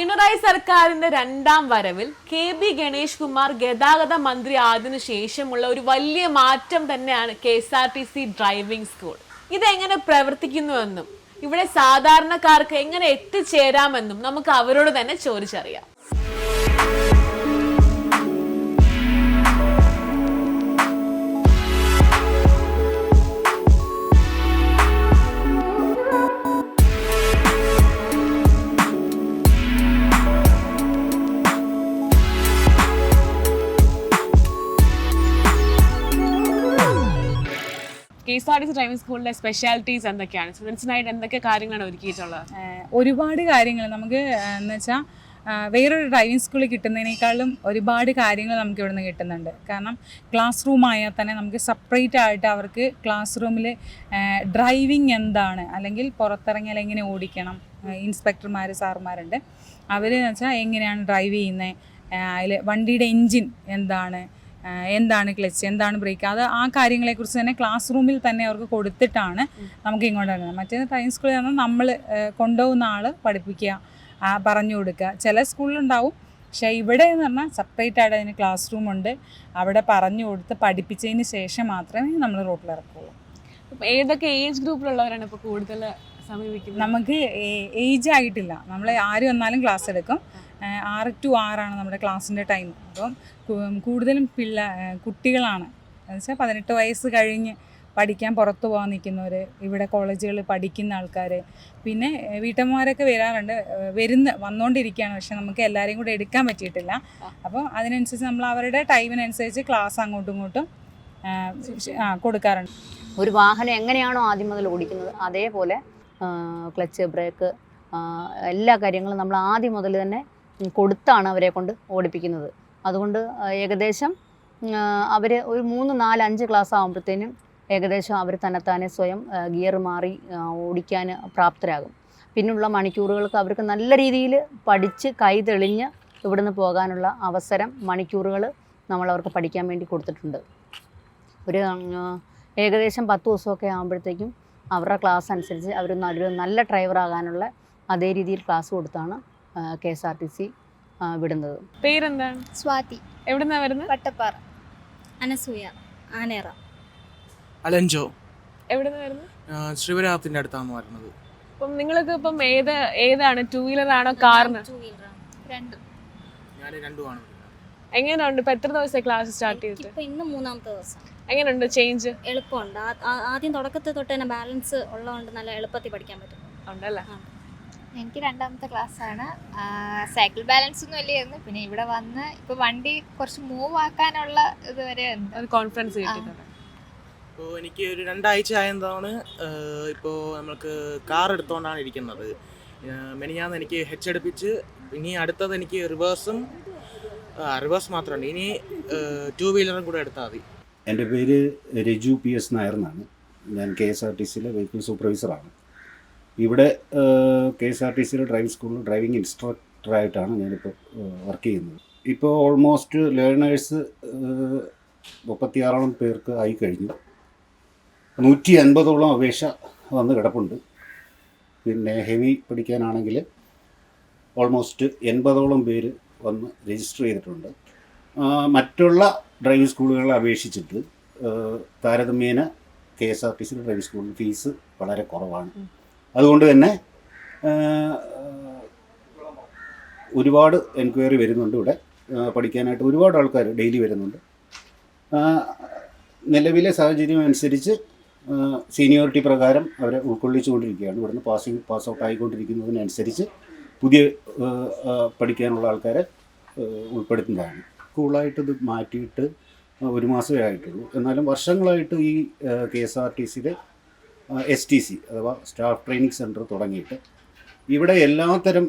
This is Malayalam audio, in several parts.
പിണറായി സർക്കാരിന്റെ രണ്ടാം വരവിൽ കെ.ബി. ഗണേഷ് കുമാർ ഗതാഗത മന്ത്രി ആയതിനു ശേഷമുള്ള ഒരു വലിയ മാറ്റം തന്നെയാണ് KSRTC ഡ്രൈവിംഗ് സ്കൂൾ. ഇതെങ്ങനെ പ്രവർത്തിക്കുന്നുവെന്നും ഇവിടെ സാധാരണക്കാർക്ക് എങ്ങനെ എത്തിച്ചേരാമെന്നും നമുക്ക് അവരോട് തന്നെ ചോദിച്ചറിയാം. KSRTC ഡ്രൈവിംഗ് സ്കൂളിലെ സ്പെഷ്യാലിറ്റീസ് എന്തൊക്കെയാണ്? സ്റ്റുഡൻസിനായിട്ട് എന്തൊക്കെ കാര്യങ്ങളാണ് ഒരുക്കിയിട്ടുള്ളത്? ഒരുപാട് കാര്യങ്ങൾ നമുക്ക് എന്ന് വെച്ചാൽ വേറൊരു ഡ്രൈവിംഗ് സ്കൂളിൽ കിട്ടുന്നതിനേക്കാളും ഒരുപാട് കാര്യങ്ങൾ നമുക്ക് ഇവിടെ നിന്ന് കിട്ടുന്നുണ്ട്. കാരണം ക്ലാസ് റൂം ആയാൽ തന്നെ നമുക്ക് സെപ്പറേറ്റ് ആയിട്ട് അവർക്ക് ക്ലാസ് റൂമിൽ ഡ്രൈവിംഗ് എന്താണ്, അല്ലെങ്കിൽ പുറത്തിറങ്ങിയാൽ എങ്ങനെ ഓടിക്കണം, ഇൻസ്പെക്ടർമാർ സാറുമാരുണ്ട്. അവർ എന്ന് വെച്ചാൽ എങ്ങനെയാണ് ഡ്രൈവ് ചെയ്യുന്നത്, അതിൽ വണ്ടിയുടെ എൻജിൻ എന്താണ് ക്ലച്ച്, എന്താണ് ബ്രേക്ക്, അത് ആ കാര്യങ്ങളെക്കുറിച്ച് തന്നെ ക്ലാസ് റൂമിൽ തന്നെ അവർക്ക് കൊടുത്തിട്ടാണ് നമുക്ക് ഇങ്ങോട്ട് വരുന്നത്. മറ്റേ ഡ്രൈവിംഗ് സ്കൂളിൽ പറഞ്ഞാൽ നമ്മൾ കൊണ്ടുപോകുന്ന ആൾ പഠിപ്പിക്കുക, പറഞ്ഞു കൊടുക്കുക. ചില സ്കൂളിലുണ്ടാവും, പക്ഷേ ഇവിടെ എന്ന് പറഞ്ഞാൽ സെപ്പറേറ്റ് ആയിട്ട് അതിന് ക്ലാസ് റൂമുണ്ട്. അവിടെ പറഞ്ഞു കൊടുത്ത് പഠിപ്പിച്ചതിന് ശേഷം മാത്രമേ നമ്മൾ റോട്ടിൽ ഇറക്കുകയുള്ളൂ. ഏതൊക്കെ ഏജ് ഗ്രൂപ്പിലുള്ളവരാണ് ഇപ്പോൾ കൂടുതൽ സമീപിക്കുന്നത്? നമുക്ക് ഏജ് ആയിട്ടില്ല, നമ്മൾ ആര് വന്നാലും ക്ലാസ് എടുക്കും. 6 to 6 നമ്മുടെ ക്ലാസ്സിൻ്റെ ടൈം. അപ്പം കൂടുതലും കുട്ടികളാണ്, എന്നുവെച്ചാൽ 18 വയസ്സ് കഴിഞ്ഞ് പഠിക്കാൻ പുറത്തു പോകാൻ നിൽക്കുന്നവർ, ഇവിടെ കോളേജുകളിൽ പഠിക്കുന്ന ആൾക്കാർ, പിന്നെ വീട്ടമ്മമാരൊക്കെ വന്നുകൊണ്ടിരിക്കുകയാണ്. പക്ഷെ നമുക്ക് എല്ലാവരെയും കൂടെ എടുക്കാൻ പറ്റിയിട്ടില്ല. അപ്പോൾ അതിനനുസരിച്ച് നമ്മൾ അവരുടെ ടൈമിനനുസരിച്ച് ക്ലാസ് അങ്ങോട്ടും ഇങ്ങോട്ടും കൊടുക്കാറുണ്ട്. ഒരു വാഹനം എങ്ങനെയാണോ ആദ്യം മുതൽ ഓടിക്കുന്നത് അതേപോലെ ക്ലച്ച്, ബ്രേക്ക്, എല്ലാ കാര്യങ്ങളും നമ്മൾ ആദ്യം മുതൽ തന്നെ കൊടുത്താണ് അവരെ കൊണ്ട് ഓടിപ്പിക്കുന്നത്. അതുകൊണ്ട് ഏകദേശം അവർ ഒരു 3, 4, 5 ക്ലാസ് ആകുമ്പോഴത്തേനും ഏകദേശം അവർ തന്നെത്താനെ സ്വയം ഗിയർ മാറി ഓടിക്കാൻ പ്രാപ്തരാകും. പിന്നുള്ള മണിക്കൂറുകൾക്ക് അവർക്ക് നല്ല രീതിയിൽ പഠിച്ച് കൈ തെളിഞ്ഞ് ഇവിടുന്ന് പോകാനുള്ള അവസരം മണിക്കൂറുകൾ നമ്മളവർക്ക് പഠിക്കാൻ വേണ്ടി കൊടുത്തിട്ടുണ്ട്. ഒരു ഏകദേശം 10 ദിവസമൊക്കെ ആകുമ്പോഴത്തേക്കും അവരുടെ ക്ലാസ് അനുസരിച്ച് അവർ നല്ല ഡ്രൈവറാകാനുള്ള അതേ രീതിയിൽ ക്ലാസ് കൊടുത്താണ് KSRTC വിടുന്നത്. പേരെന്താണ്? സ്വാതി. എവിടുന്നാ വരുന്നത്? വട്ടപ്പാറ. അനസൂയ, ആനേറ. അലഞ്ചോ. എവിടുന്ന് വരുന്നത്? ശ്രീവരാഹത്തിന്റെ അടുത്താണ് വരുന്നത്. അപ്പം നിങ്ങൾക്ക് ഇപ്പം ഏതാണ്, 2 വീലർ ആണോ കാറിന്? 2 വീലറാണ്. രണ്ടും. ഞാൻ രണ്ടുമാണ്. എങ്ങനെയുണ്ട്? ഇപ്പം എത്ര ദിവസമായി ക്ലാസ് സ്റ്റാർട്ട് ചെയ്തിട്ട്? ഇപ്പം ഇന്ന് 3ാമത്തെ ദിവസം. എങ്ങനെയുണ്ട് ചേഞ്ച്? എളുപ്പമുണ്ട്. ആദ്യം തുടക്കത്തിൽ തൊട്ട് തന്നെ ബാലൻസ് ഉള്ളതുകൊണ്ട് നല്ല എളുപ്പത്തിൽ പഠിക്കാൻ പറ്റും. ഉണ്ടല്ലേ? എനിക്ക് 2ാമത്തെ ക്ലാസ്സാണ്. സൈക്കിൾ ബാലൻസ് ഒന്നും ഇല്ലായിരുന്നു. പിന്നെ ഇവിടെ വന്ന് ഇപ്പോൾ വണ്ടി കുറച്ച് മൂവ് ആക്കാനുള്ള ഇതുവരെ കോൺഫിഡൻസ് കിട്ടിയിട്ടുണ്ട്. ഇപ്പോൾ എനിക്ക് ഒരു 2 ആഴ്ച ആയതാണ്. ഇപ്പോൾ നമ്മൾക്ക് കാർ എടുത്തുകൊണ്ടാണ് ഇരിക്കുന്നത്. മെനിഞ്ഞാന്ന് എനിക്ക് ഹെച്ച് അടുപ്പിച്ച്, ഇനി അടുത്തത് എനിക്ക് റിവേഴ്സ് മാത്രമുണ്ട്. ഇനി 2 വീലറും കൂടെ എടുത്താൽ മതി. എൻ്റെ പേര് രജു PS നായർ എന്നാണ്. ഞാൻ KSRTCയിലെ വെഹിക്കിൾ സൂപ്പർവൈസറാണ്. ഇവിടെ KSRTCയിലെ ഡ്രൈവിംഗ് സ്കൂളിൽ ഡ്രൈവിംഗ് ഇൻസ്ട്രക്ടറായിട്ടാണ് ഞാനിപ്പോൾ വർക്ക് ചെയ്യുന്നത്. ഇപ്പോൾ ഓൾമോസ്റ്റ് ലേണേഴ്സ് 36ഓളം പേർക്ക് ആയി കഴിഞ്ഞു. 150ഓളം അപേക്ഷ വന്ന് കിടപ്പുണ്ട്. പിന്നെ ഹെവി പഠിക്കാനാണെങ്കിൽ ഓൾമോസ്റ്റ് 80ഓളം പേര് വന്ന് രജിസ്റ്റർ ചെയ്തിട്ടുണ്ട്. മറ്റുള്ള ഡ്രൈവിംഗ് സ്കൂളുകളെ അപേക്ഷിച്ചിട്ട് താരതമ്യേന KSRTCയിലെ ഡ്രൈവിംഗ് സ്കൂളിൽ ഫീസ് വളരെ കുറവാണ്. അതുകൊണ്ട് തന്നെ ഒരുപാട് എൻക്വയറി വരുന്നുണ്ട്. ഇവിടെ പഠിക്കാനായിട്ട് ഒരുപാട് ആൾക്കാർ ഡെയിലി വരുന്നുണ്ട്. നിലവിലെ സാഹചര്യം അനുസരിച്ച് സീനിയോറിറ്റി പ്രകാരം അവരെ ഉൾക്കൊള്ളിച്ചുകൊണ്ടിരിക്കുകയാണ്. ഇവിടുന്ന് പാസ് ഔട്ട് ആയിക്കൊണ്ടിരിക്കുന്നതിനനുസരിച്ച് പുതിയ പഠിക്കാനുള്ള ആൾക്കാരെ ഉൾപ്പെടുത്തുന്നതാണ്. സ്കൂളായിട്ട് ഇത് മാറ്റിയിട്ട് 1 മാസമേ ആയിട്ടുള്ളൂ. എന്നാലും വർഷങ്ങളായിട്ട് ഈ KSRTCയിലെ STC അഥവാ സ്റ്റാഫ് ട്രെയിനിങ് സെൻറ്റർ തുടങ്ങിയിട്ട് ഇവിടെ എല്ലാത്തരം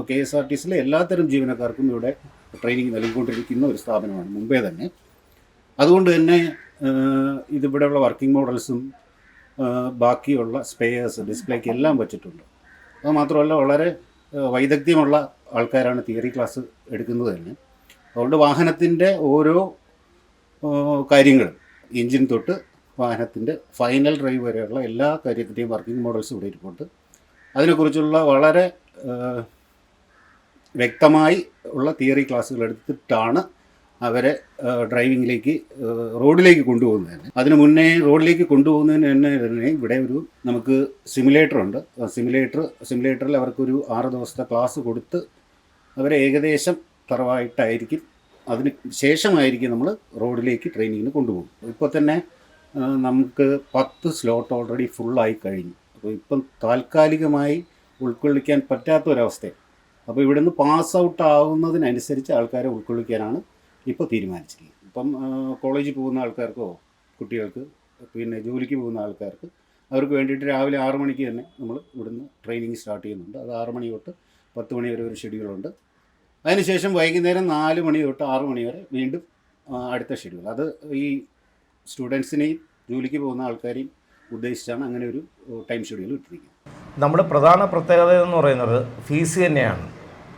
KSRTCയിലെ എല്ലാത്തരം ജീവനക്കാർക്കും ഇവിടെ ട്രെയിനിങ് നൽകിക്കൊണ്ടിരിക്കുന്ന ഒരു സ്ഥാപനമാണ് മുമ്പേ തന്നെ. അതുകൊണ്ട് തന്നെ ഇതിവിടെയുള്ള വർക്കിംഗ് മോഡൽസും ബാക്കിയുള്ള സ്പെയേഴ്സ്, ഡിസ്പ്ലേക്ക് എല്ലാം വച്ചിട്ടുണ്ട്. അതുമാത്രമല്ല വളരെ വൈദഗ്ധ്യമുള്ള ആൾക്കാരാണ് തിയറി ക്ലാസ് എടുക്കുന്നത് തന്നെ. അതുകൊണ്ട് വാഹനത്തിൻ്റെ ഓരോ കാര്യങ്ങളും, എൻജിൻ തൊട്ട് വാഹനത്തിൻ്റെ ഫൈനൽ ഡ്രൈവ് വരെയുള്ള എല്ലാ കാര്യത്തിൻ്റെയും വർക്കിംഗ് മോഡൽസ് ഇവിടെ ഇരിപ്പുണ്ട്. അതിനെക്കുറിച്ചുള്ള വളരെ വ്യക്തമായി ഉള്ള തിയറി ക്ലാസ്സുകൾ എടുത്തിട്ടാണ് അവരെ ഡ്രൈവിങ്ങിലേക്ക് റോഡിലേക്ക് കൊണ്ടുപോകുന്നത് തന്നെ. അതിന് മുന്നേ റോഡിലേക്ക് കൊണ്ടുപോകുന്നതിന് തന്നെ ഇവിടെ ഒരു നമുക്ക് സിമുലേറ്റർ ഉണ്ട്. സിമുലേറ്ററിൽ അവർക്കൊരു 6 ദിവസത്തെ ക്ലാസ് കൊടുത്ത് അവരെ ഏകദേശം തറവായിട്ടായിരിക്കും, അതിന് ശേഷമായിരിക്കും നമ്മൾ റോഡിലേക്ക് ട്രെയിനിങ്ങിന് കൊണ്ടുപോകും. ഇപ്പോൾ തന്നെ നമുക്ക് 10 സ്ലോട്ട് ഓൾറെഡി ഫുള്ളായി കഴിഞ്ഞു. അപ്പോൾ ഇപ്പം താൽക്കാലികമായി ഉൾക്കൊള്ളിക്കാൻ പറ്റാത്തൊരവസ്ഥയാണ്. അപ്പോൾ ഇവിടുന്ന് പാസ് ഔട്ട് ആവുന്നതിനനുസരിച്ച് ആൾക്കാരെ ഉൾക്കൊള്ളിക്കാനാണ് ഇപ്പോൾ തീരുമാനിച്ചിരിക്കുന്നത്. ഇപ്പം കോളേജിൽ പോകുന്ന ആൾക്കാർക്കോ കുട്ടികൾക്ക് പിന്നെ ജോലിക്ക് പോകുന്ന ആൾക്കാർക്ക് അവർക്ക് വേണ്ടിയിട്ട് രാവിലെ 6 മണിക്ക് തന്നെ നമ്മൾ ഇവിടുന്ന് ട്രെയിനിങ് സ്റ്റാർട്ട് ചെയ്യുന്നുണ്ട്. അത് 6 മണി തൊട്ട് 10 മണി വരെ ഒരു ഷെഡ്യൂളുണ്ട്. അതിനുശേഷം വൈകുന്നേരം 4 മണി തൊട്ട് 6 മണി വരെ വീണ്ടും അടുത്ത ഷെഡ്യൂൾ. അത് ഈ സ്റ്റുഡൻസിനെയും ജോലിക്ക് പോകുന്ന ആൾക്കാരെയും ഉദ്ദേശിച്ചാണ് അങ്ങനെ ഒരു ടൈം ഷെഡ്യൂൾ ഇട്ടിരിക്കുന്നത്. നമ്മുടെ പ്രധാന പ്രത്യേകത എന്ന് പറയുന്നത് ഫീസ് തന്നെയാണ്.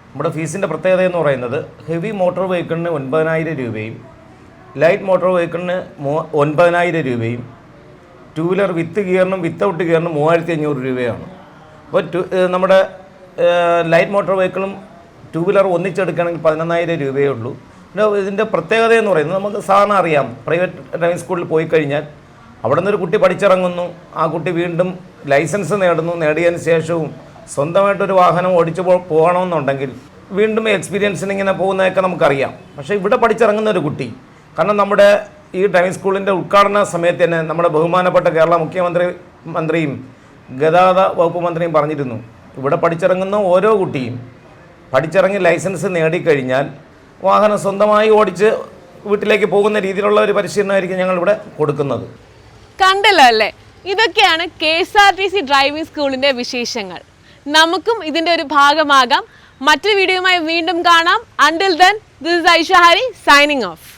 നമ്മുടെ ഫീസിൻ്റെ പ്രത്യേകത എന്ന് പറയുന്നത് ഹെവി മോട്ടോർ വെഹിക്കിളിന് 9,000 രൂപയും ലൈറ്റ് മോട്ടോർ വെഹിക്കിളിന് 9,000 രൂപയും 2 വീലർ വിത്ത് ഗിയറിനും വിത്തൗട്ട് ഗിയറിനും 3,500 രൂപയാണ്. അപ്പോൾ നമ്മുടെ ലൈറ്റ് മോട്ടോർ വെഹിക്കിളും 2 വീലർ ഒന്നിച്ചെടുക്കുകയാണെങ്കിൽ 11,000 രൂപയേ ഉള്ളൂ. പിന്നെ ഇതിൻ്റെ പ്രത്യേകത എന്ന് പറയുന്നത് നമുക്ക് സാധാരണ അറിയാം, പ്രൈവറ്റ് ഡ്രൈവിംഗ് സ്കൂളിൽ പോയി കഴിഞ്ഞാൽ അവിടെ നിന്നൊരു കുട്ടി പഠിച്ചിറങ്ങുന്നു, ആ കുട്ടി വീണ്ടും ലൈസൻസ് നേടുന്നു, നേടിയതിന് ശേഷവും സ്വന്തമായിട്ടൊരു വാഹനം ഓടിച്ച് പോകണമെന്നുണ്ടെങ്കിൽ വീണ്ടും എക്സ്പീരിയൻസിന് ഇങ്ങനെ പോകുന്നതൊക്കെ നമുക്കറിയാം. പക്ഷേ ഇവിടെ പഠിച്ചിറങ്ങുന്ന ഒരു കുട്ടി, കാരണം നമ്മുടെ ഈ ഡ്രൈവിംഗ് സ്കൂളിൻ്റെ ഉദ്ഘാടന സമയത്ത് തന്നെ നമ്മുടെ ബഹുമാനപ്പെട്ട കേരള മന്ത്രിയും ഗതാഗത വകുപ്പ് മന്ത്രിയും പറഞ്ഞിരുന്നു, ഇവിടെ പഠിച്ചിറങ്ങുന്ന ഓരോ കുട്ടിയും പഠിച്ചിറങ്ങി ലൈസൻസ് നേടിക്കഴിഞ്ഞാൽ വാഹനം സ്വന്തമായി ഓടിച്ച് വീട്ടിലേക്ക് പോകുന്ന രീതിയിലുള്ള ഒരു പരിശീലനമായിരിക്കും ഞങ്ങളിവിടെ കൊടുക്കുന്നത്. കണ്ടല്ലോ അല്ലേ, ഇതൊക്കെയാണ് KSRTC ഡ്രൈവിംഗ് സ്കൂളിന്റെ വിശേഷങ്ങൾ. നമുക്കും ഇതിന്റെ ഒരു ഭാഗമാകാം. മറ്റൊരു വീഡിയോയുമായി വീണ്ടും കാണാം. Until then, this is Aisha Hari signing off.